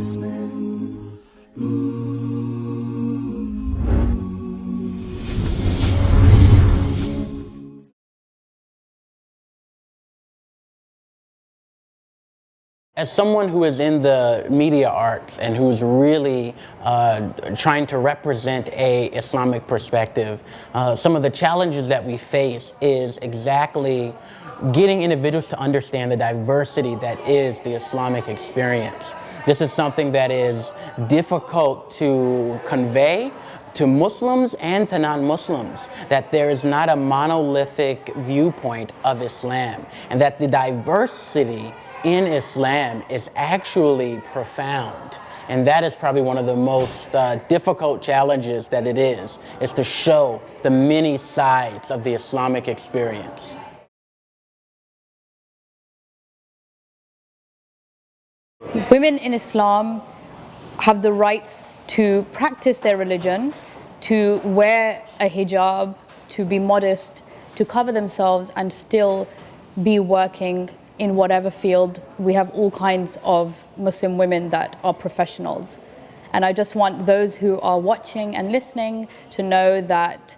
As someone who is in the media arts and who's really trying to represent a Islamic perspective, some of the challenges that we face is exactly getting individuals to understand the diversity that is the Islamic experience. This is something that is difficult to convey to Muslims and to non-Muslims, that there is not a monolithic viewpoint of Islam, and that the diversity in Islam is actually profound. And that is probably one of the most difficult challenges that it is to show the many sides of the Islamic experience. Women in Islam have the rights to practice their religion, to wear a hijab, to be modest, to cover themselves and still be working in whatever field. We have all kinds of Muslim women that are professionals. And I just want those who are watching and listening to know that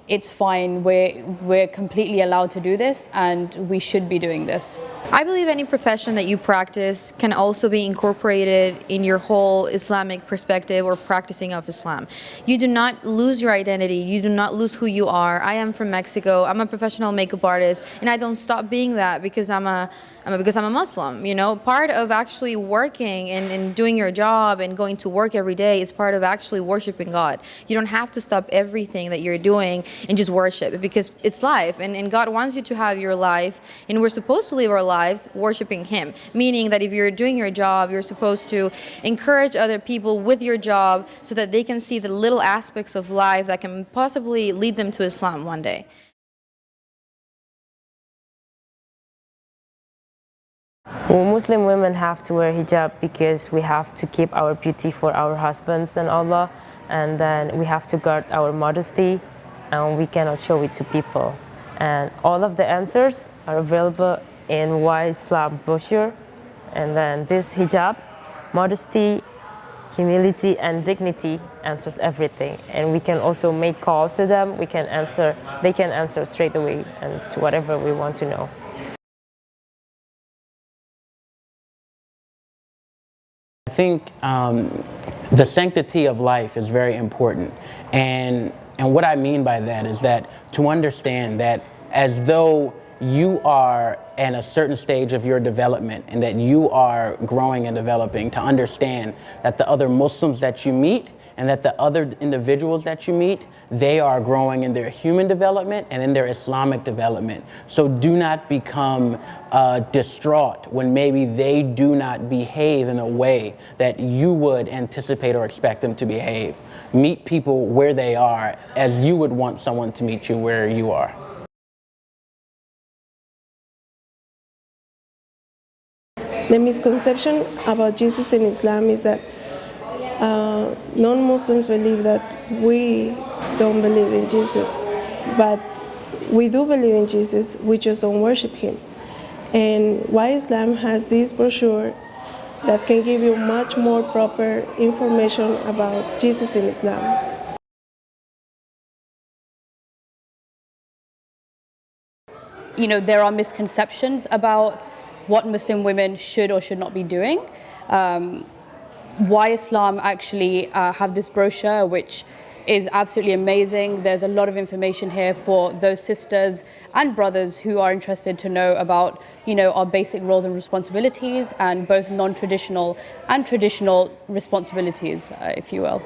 it's fine, we're completely allowed to do this and we should be doing this. I believe any profession that you practice can also be incorporated in your whole Islamic perspective or practicing of Islam. You do not lose your identity, you do not lose who you are. I am from Mexico, I'm a professional makeup artist, and I don't stop being that because I'm a Muslim. You know, part of actually working and doing your job and going to work every day is part of actually worshiping God. You don't have to stop everything that you're doing and just worship, because it's life, and God wants you to have your life, and we're supposed to live our lives worshiping Him, meaning that if you're doing your job, you're supposed to encourage other people with your job so that they can see the little aspects of life that can possibly lead them to Islam one day. Well, Muslim women have to wear hijab because we have to keep our beauty for our husbands and Allah, and then we have to guard our modesty, and we cannot show it to people. And all of the answers are available in Why Islam brochure. And then this hijab, modesty, humility, and dignity answers everything. And we can also make calls to them. They can answer straight away and to whatever we want to know. I think the sanctity of life is very important, and what I mean by that is that to understand that as though you are at a certain stage of your development and that you are growing and developing, to understand that the other Muslims that you meet and that the other individuals that you meet, they are growing in their human development and in their Islamic development. So do not become distraught when maybe they do not behave in a way that you would anticipate or expect them to behave. Meet people where they are as you would want someone to meet you where you are. The misconception about Jesus in Islam is that non-Muslims believe that we don't believe in Jesus, but we do believe in Jesus, we just don't worship Him. And Why Islam has this brochure that can give you much more proper information about Jesus in Islam. You know, there are misconceptions about what Muslim women should or should not be doing. Why Islam actually have this brochure, which is absolutely amazing. There's a lot of information here for those sisters and brothers who are interested to know about, you know, our basic roles and responsibilities, and both non-traditional and traditional responsibilities, if you will.